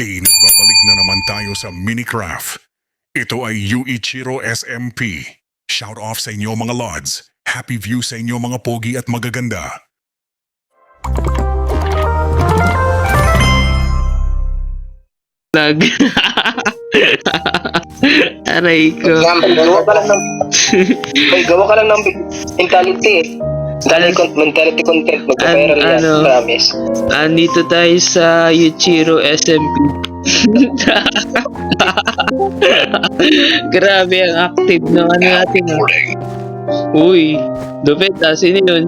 Nagbabalik na naman tayo sa Minicraft. Ito ay Yuichiro SMP. Shout off sa inyo mga lods. Happy view sa inyo mga pogi at magaganda. Lag. Aray ko. Gawa ka lang ng mentality eh. Mentality content. Magka-viral yan. Promise. Andito tayo sa Yuichiro SMP. Grabe ang active ng ano natin. Uy, lupit ah. Sino yun?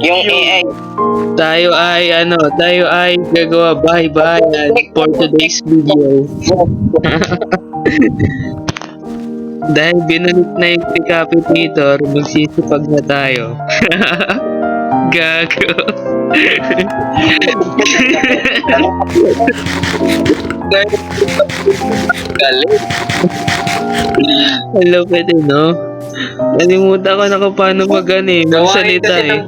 Yung AI. Tayo ay gagawa bahay-bahayan for today's video. Dahil binulit na yung decapitator, magsisipag na tayo. Gago. Hello, pwede no? Nalimutan ko na kung paano magsalita eh.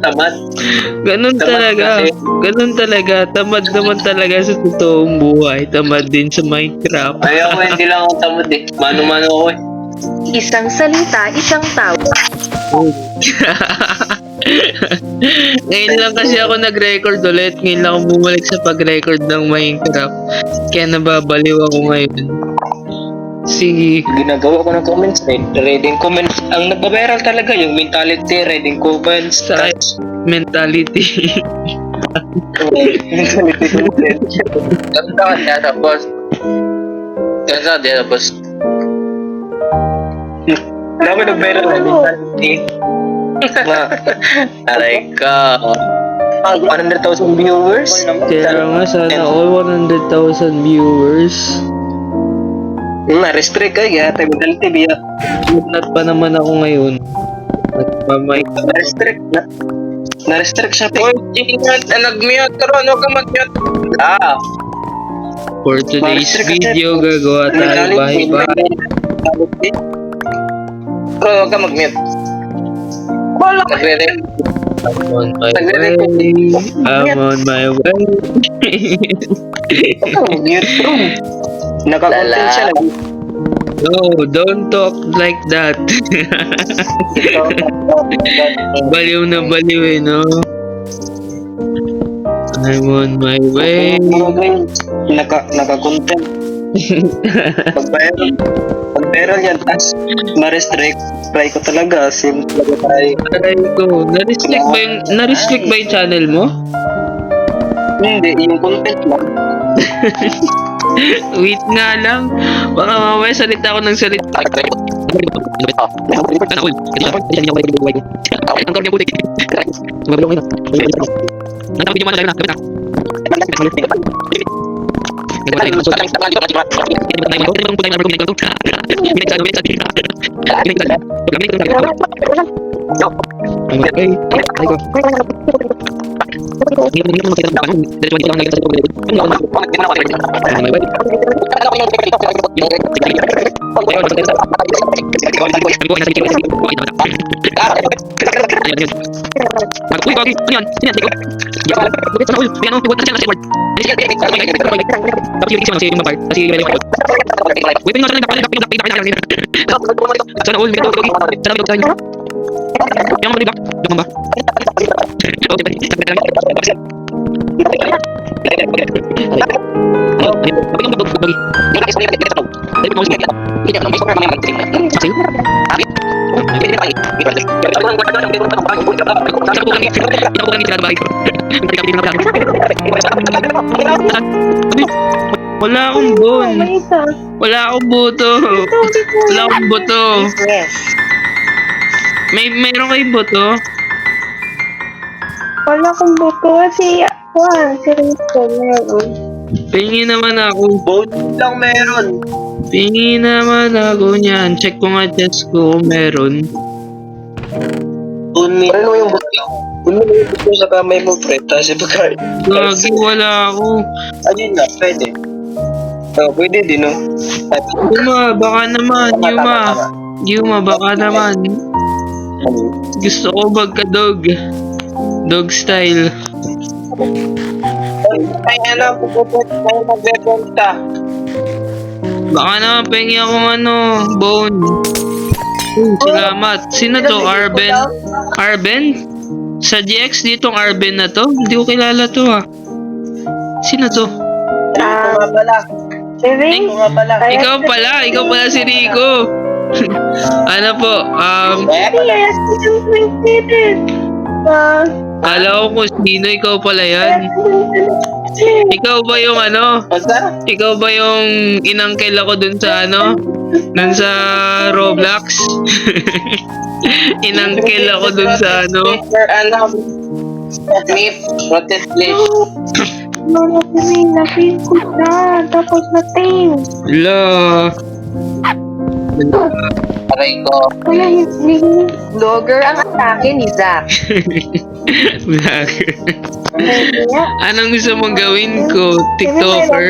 Ganun talaga. Tamad naman talaga sa totoong buhay. Tamad din sa Minecraft. Ayaw ko, hindi lang ako tamad eh. Mano-mano ako eh. Isang salita, isang tao. Ngayon lang kasi ako nag-record ulit. Ngayon lang ako bumalik sa pag-record ng Minecraft. Kaya nababaliw ako ngayon. Sige. Ginagawa ko ng comments, reading comments. Ang nagbabiral talaga yung mentality, reading comments. Sa mentality. Ganda ka tapos. Dami nag-viral na mentality. Aray ka. 100,000 viewers. Kaya nga sana all 100,000 viewers. Na-restrict ka yata mentality biya. Not pa naman ako ngayon. Nagpamike. Na-restrict siya. Oy, ingat, nag-mute ka ron, huwag ka mag-mute. For today's video, gagawa tayo bahay-bahay. Huwag ka mag-mute. I'm on my way. Mute bro. Nakakontent siya. No, don't talk like that. Baliw na baliw eh, no? I'm on my way. Naka-content. Pag-viral yan, tas ma-restrict. Try ko talaga, sim talaga tayo. Aray ko, na-restrict ba yung channel mo? Hindi, yung content lang. Wait nga lang. Baka mamaya salita ako ng salita. Wala akong bone. Wala akong buto. Wala akong buto. Mayroon kayong buto? Wala akong buto kasi seryoso meron. Pingi naman ako. Boat lang meron. Pingi naman ako niyan. Check ko nga test ko kung meron. Ano yung boat lang? Ano yung boat sa kamay mo, pre? Tapos ibagay. Gagi, wala ako. Ayun na, pwede. Pwede din, no? Yuma, baka naman. Yuma, baka naman. Gusto ko magka-dog. Dog style. may pupupot may magbebenta. Baka naman pengi akong bone. Salamat. Sino to? Arben? Arben? Sa GX ditong Arben na to? Hindi ko kilala to Sino to? Baby? Ikaw pala si Rico. Ano po? Yes, Kala ko kung sino, ikaw pala yan. Ikaw ba yung Ikaw ba yung inangkel ako dun sa dun sa Roblox? Inangkel ako dun sa Meat, rotten flesh. Mama, baby, na-feel ko na. Tapos nating. La. Aray ko. Wala, hindi. Vlogger ang atake ni Zach. Vlogger. Kaya. Anong gusto mong gawin ko? TikToker?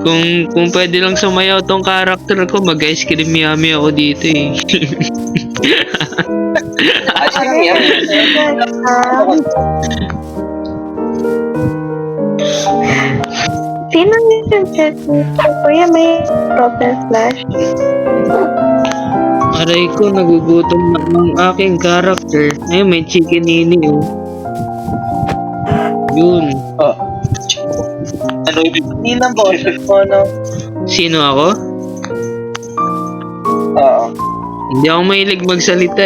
Kung pwede lang sumayaw tong character ko, mag-ice cream yummy ako dito Ano yan? Sino yung chat mo? Kuya, may rotten flash. Aray ko, nagugutom na ang aking character. Ayun, may chicken nini Yun. Ano ibig sabihin ng boses mo, Sino ako? Oo. Hindi ako mahilig magsalita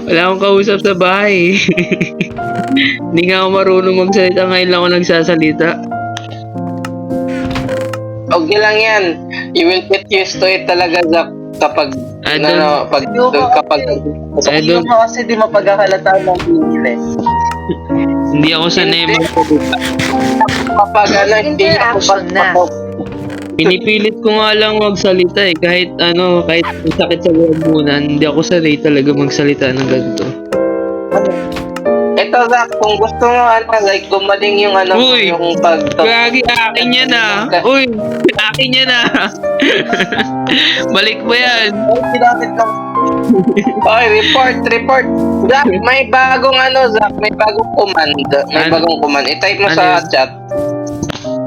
Wala akong kausap sa bahay Hindi nga ako marunong magsalita. Ngayon lang ako nagsasalita. Okay lang yan. You will get used to it talaga, Zach. Kapag, I don't- I don't- kasi di mapaghahalata ng pinili. Hindi ako sanay magsalita. Kapag hindi ako Interaction na. Pinipilit ko nga lang magsalita kahit kahit sakit sa lalamunan, hindi ako sanay talaga magsalita ng ganito. Ito, Zach, kung gusto mo, like, gumaling yung Uy! yung pag... Gagi, akin yan Uy, akin yan Balik mo yan. Sinapit lang. Okay, report. Zach, may bagong Zach, may bagong command. May Ano? bagong command. I-type mo Ano sa yun? chat.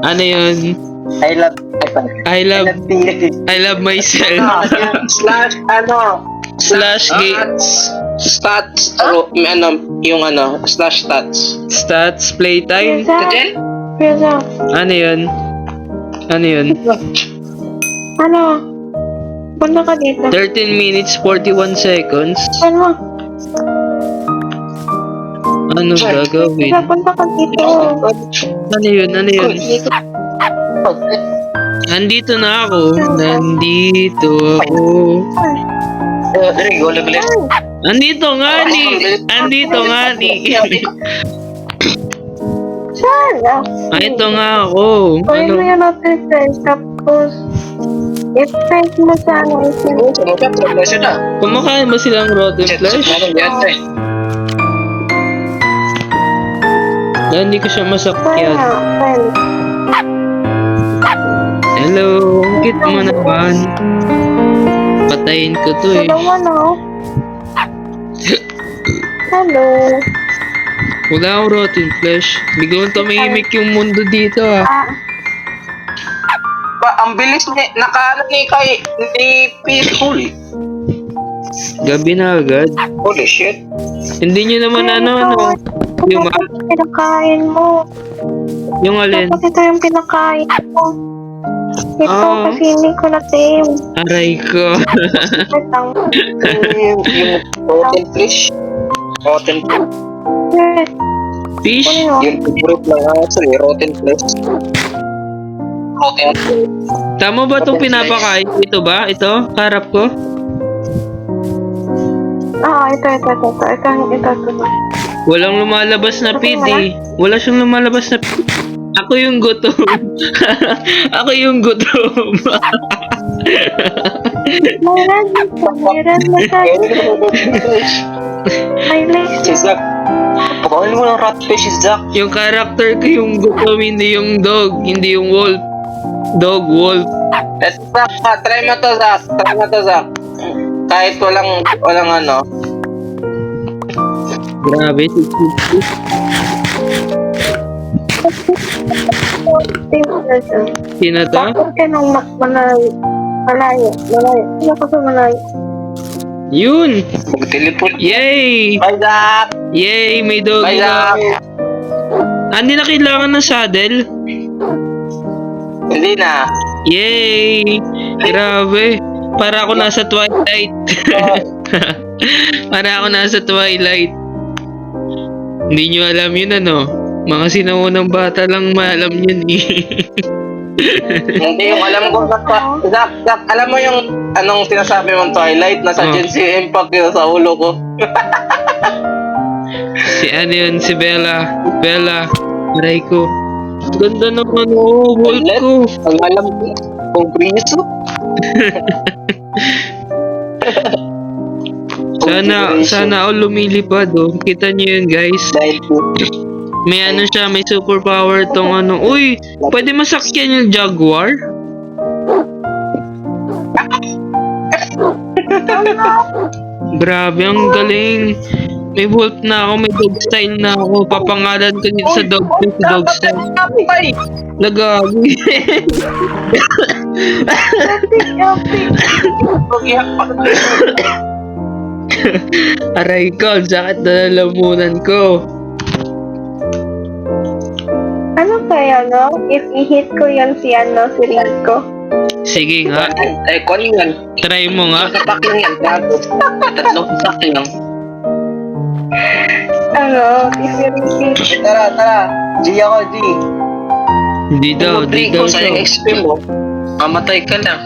Ano yun? I love I love myself. Slash stats, yung slash stats. stats playtime. Diyan? Kuya, Ano yun? ano? Punta ka dito. 13 minutes 41 seconds. Ano? Ano gagawin? Kuya, punta ka dito. Ano yun? Nandito na ako. Nandito nga ni. Saan? Ito nga ako. Kunin mo yung rotten flash. Tapos, i-type mo sa Kumakain ba silang rotten flesh? Hindi ko siya Kaya, masakyan. well, Hello, ang cute mo naman. Patayin ko to dalawa na. Hello. Wala akong rotten flesh. Biglang tumahimik yung mundo dito Ang bilis ni Peaceful. Gabi na agad. Holy shit. Hindi nyo naman yung Dapat pinakain mo. yung alin. Dapat ito yung pinakain mo. Ito Ah. kasi hindi ko na tame. Aray ko. yung rotten fish. Rotten Fish? yung group lang rotten fish. Rotten Tama ba itong pinapakain? Ito ba? Ito? Harap ko? Ito. Walang lumalabas na feed Wala siyang lumalabas na feed. Ako yung gutom. Ako yung gutom. Meron na tayo. May legs. Si Zach. Pagkawin mo ng ratfish si Zach. Yung character ko yung gutom, hindi yung dog, hindi yung wolf. Dog, wolf. Ito Zach, try mo to Zach. Kahit walang Grabe, 650. Sino to? Bakit ka nung malayo? Malayo. Sino ka sa malayo? Yun! Mag-teleport. Yay! Bye, Zach! Yay! May dog Bye, na. Zach! Hindi na kailangan ng saddle. Hindi na. Yay! Grabe. Para ako nasa Twilight. Para ako nasa Twilight. Hindi nyo alam yun ano. Mga sinaunang bata lang maalam yun eh. Hindi yung alam ko. Zach, alam mo yung anong sinasabi mong Twilight? Nasa Oh. Gen Z Impact yun sa ulo ko. Si ano yun? Si Bella. Bella. Aray ko. Ganda naman oh. Bolt ko. Ang alam ko. Kung priso. Sana ako lumilipad oh. Kita nyo yun guys. May ano siya, may superpower tong ano. Uy, pwede masakyan yung Jaguar? Grabe, ang galing. May Wolf na ako, may dog style na ako. Papangalan ko dito sa dog style. Nagagi. Aray ko, ang sakit na lalamunan ko. Ano kaya, no? If i-hit ko yan si Rico. Sige nga, Eh, kung yan. try mo nga. Kapakin yan. Gago. Tatlong sakin lang. Ano? If i-hit. Tara. G ako, G. Di daw. Kung sa yung XP mo, mamatay ka lang.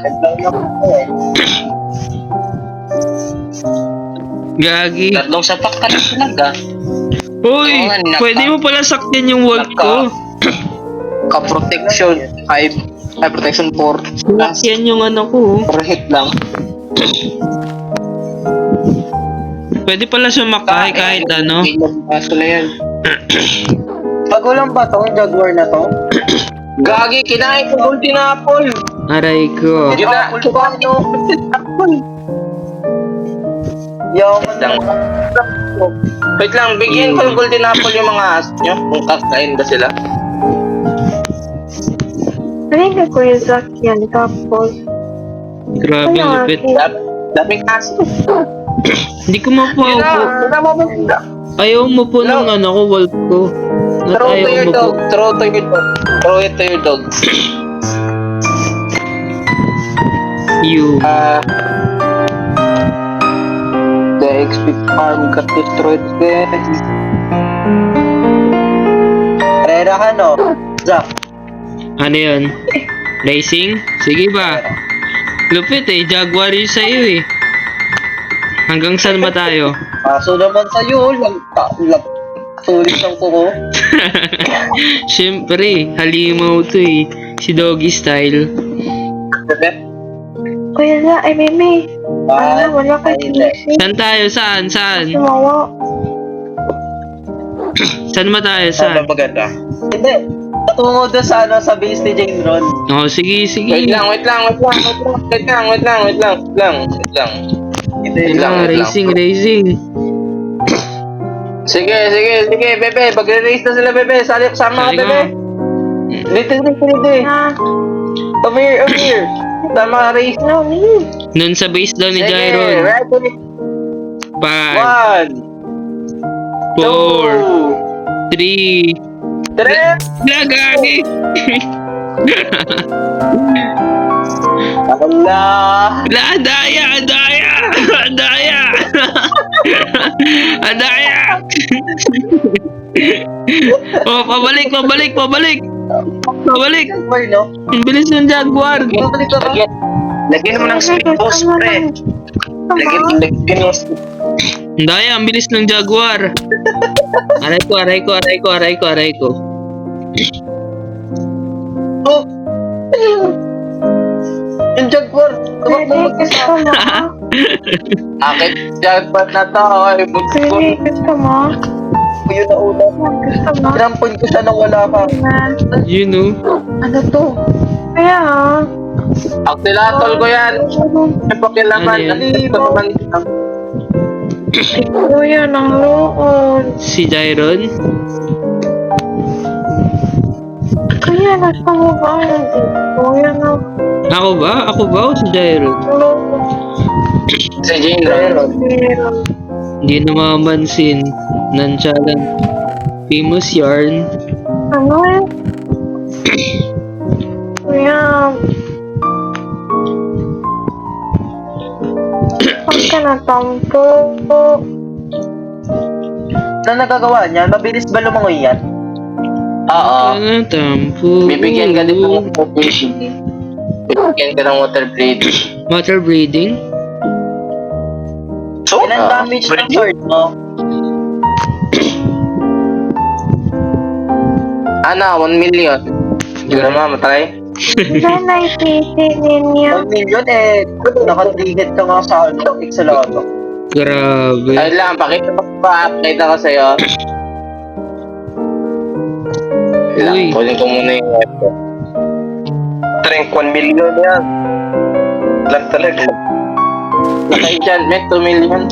Gagi. Tatlong sapak ka lang talaga. Uy, Oo nga, naka- pwede mo pala sakyan yung Wolf ko. Ka-protection 5. Ay, protection 4. Sakyan yung ano ko. Per hit lang. Pwede pala sumakay kahit ano. Kaso na yan. Pagulang ba to? Jaguar na to? Gagi, kinain ko golden apple. Aray ko. Kinain ko golden apple. Yaman lang. Wait lang, bigyan ko yung golden apple yung mga aso nyo. Kung kakain ba sila. Narinig ko yung Zack yan. Tapos, Grabe ang lupit. Daming aso. Hindi ko mapaupo. Ayaw mo po ng ano ko, Wolf ko. Throw to Ayaw your mo po. dog. Throw to your dog. Throw it to your dog. You. The XP farm got destroyed again. Rera ka no? Zach. Ano yun? Racing? Sige ba? Lupit eh. Jaguar yung sa'yo eh. Hanggang saan ba tayo? Kaso naman sa'yo, sulit ng kuko. Siyempre, halimaw to eh. Si Doggy Style. Kuya na, ay Mimi. Ano, wala ka Hindi. sinisip. Saan tayo? Saan? Saan? Sumawa. Saan ba tayo? Saan? maganda? Hindi. Tungo doon sa ano, sa base ni Jane Ron. Oh, sige, sige. Wait lang. Wait lang, racing. Sige, bebe. Magre-race na sila, bebe. Sama ka, Sige bebe. Dito. Ha? Come here. Sama ka, race. No, Mimi. Nun sa base daw ni Sige, Gyron. ready. 5, 1, 4, 2, 3. 3. Lagagi! Allah. Adaya! Oh, pabalik! Where, no? Ang bilis ng Jaguar! Lagyan mo ng speed post, pre. Lagyan mo ng speed. Ang daya, ang bilis ng Jaguar! Aray ko. Oh! Yung Jaguar! Narinig ka mo. Akin, Jaguar na to. Ay, Narinig ka mo. yun na una. Gusto mo. Tinampon ko siya nang wala ka. You know? Ano to? Kaya, Aktilatol ko yan. May pakilaman. Ano yan? Ano ito naman? Kuya ng loob. Si Jairon? Kuya, nasa mo ba? Kuya ng Ako ba? Ako ba o si Jairon? loob. Si Jane Ron. Meron. Hindi na mamamansin. Nonchalant. Famous yarn. Ano eh? Kuya. Huwag ka na tampo. Ano nagagawa niya? Mabilis ba lumangoy yan? Oo. Ano tampo? Bibigyan ka din ng water breathing. Bibigyan ka ng water breathing. Water breathing? So, ilan damage ng sword mo? Ano? 1 million. Hindi ko naman matry. Then I pity ninyo. 1 million eh. Nakatigit ka nga sa ano. Excelado. Grabe. Ay lang, pakita ko pa. Pakita ko sa'yo. Uy. Kunin ko muna yung ito. Drink 1 million yan. Lang talaga. Naka-enchantment 2 million.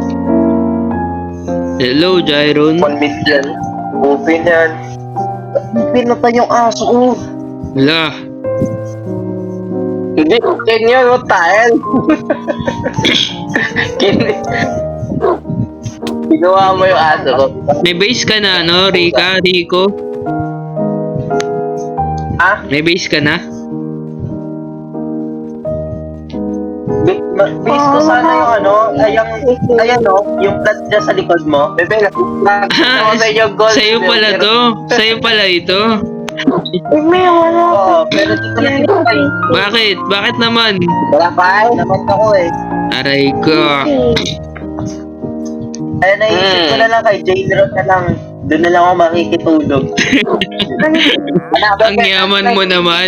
Hello, Jairon. 1 million. Open yan. Pinatay yung aso ko. Wala. Hindi, ganyan mo tile. Ginawa mo yung aso ko. May base ka na, no? Rico? Ah? May base ka na? Base ko sana yung ano, ayan no, yung plat niya sa likod mo. Bebe, nakita sa iyo gold. Sa'yo pala to. Sa'yo pala ito. May wala. Oo, pero di ko na sinipay. Bakit? Bakit naman? Wala pa, naman ako eh. Aray ko. Kaya naisip ko na lang kay J-Rock na lang. Doon na lang ako makikitulog. Ang yaman mo naman.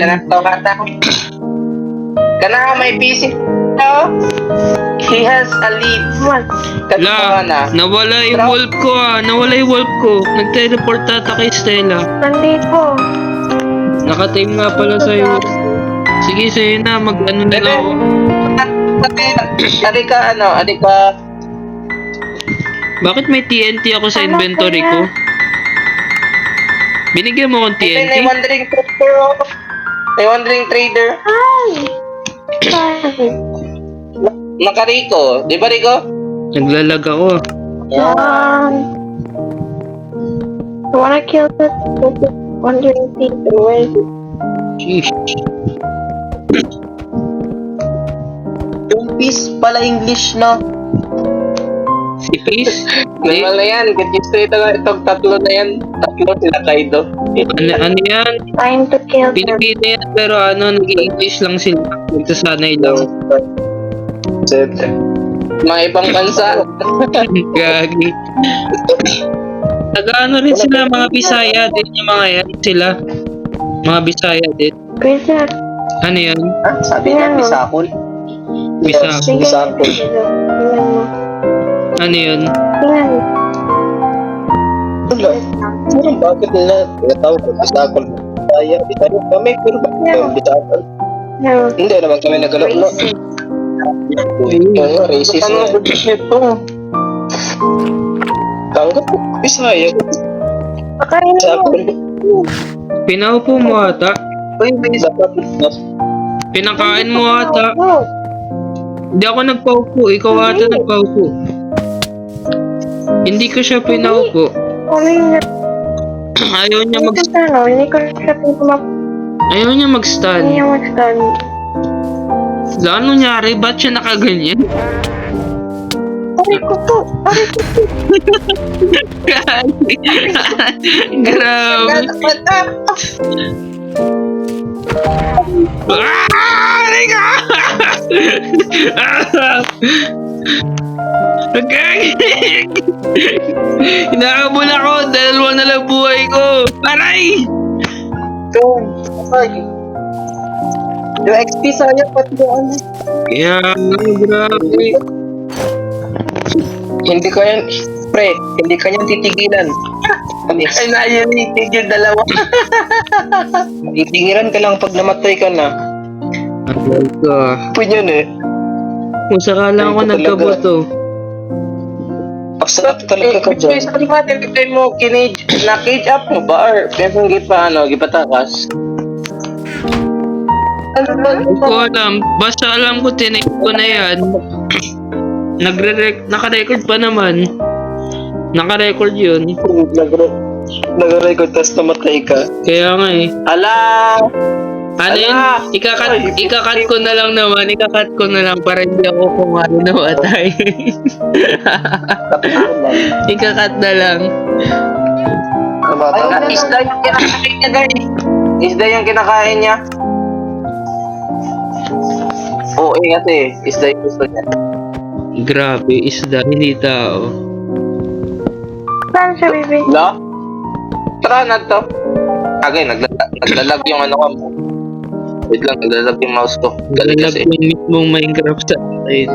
Kana may PC. He has a lead. What? La, nawala yung wolf ko Nawala yung wolf ko. Nag-teleport ata kay Stella. Nandito. Naka-time nga pala sa'yo. Sige, sa'yo na. Mag-ano na lang ako. Adi ka. Bakit may TNT ako sa inventory ko? Binigyan mo akong TNT? May wandering trader. May wandering trader. Ay! Sorry. Naka-Rico. Di ba, Rico? Naglalag ako. I wanna kill the wandering people. Where is it? Sheesh. Yung peace pala English, no? Si Pace? Normal na yan. Gusto itong tatlo na yan. Tatlo sila Kaido. Ano yan? Time to kill them. Pilipino yan, pero nag-English lang sila. Nagsasanay lang. Mga ibang bansa. Gagi. Taga-ano rin sila, mga Bisaya din yung mga yan sila. Mga Bisaya din. Wizard. Ano yan? Ah, sabi niya, Bisakol. Bisakol. Sige. Bisakol. Tingnan mo. Ano yun? Tingnan mo. Bakit nila tawag ko Bisakol? Kaya, Bisakol kami, pero bakit Bisakol? No. Hindi naman kami nagalo-lo. Kaya, racist na. Ito. Tanggap ko, Bisaya. Pakain mo. Bisakol. Pinaupo mo ata? Uy, dapat Pinakain mo ata? No. Hindi ako nagpaupo. Ikaw ata nagpaupo. Hindi ko siya pinaupo. Ano yun? Ayaw niya mag... Hindi ko siya pinumap. Ayaw niya Hindi mag-stand. niya mag-stand. Ano nangyari? Ba't siya nakaganyan? Aray ko po. Aray ko po. Grabe. Aray ka! Hinakabol ako. Dalawa na lang buhay ko. Aray! Yung XP sayang pati yung ano. Kaya, grabe. Hindi ko yan, pre, hindi ka yan titigilan. Ay, naiinitig yung dalawa. Titigilan ka lang pag namatay ka na. Aray ka. Pwede yun eh. Kung sakala ako Ay, ito nagkabuto. Masarap talaga ka dyan. Sabi ko natin, reply mo, na-cage up mo ba? Or pinasang gipatakas? Hindi ko alam. Basta alam ko, tinake ko na yan. Naka-record pa naman. Naka-record yun. Nag-record, tas namatay ka. Kaya nga eh. Ala! Ano yun? Ikakat ko na lang naman. Ikakat ko na lang para hindi ako kung ano namatay. Ikakat na lang. Isda yung kinakain niya, guys. Isda yung kinakain niya. Oo, kasi isda yung gusto niya. Grabe, isda, hindi tao. Saan siya, baby? Wala? Tara na to. Agay, naglalag yung ano ko. Wait lang, naglalag yung mouse ko. Galing Galag kasi. yung mismong Minecraft sa site.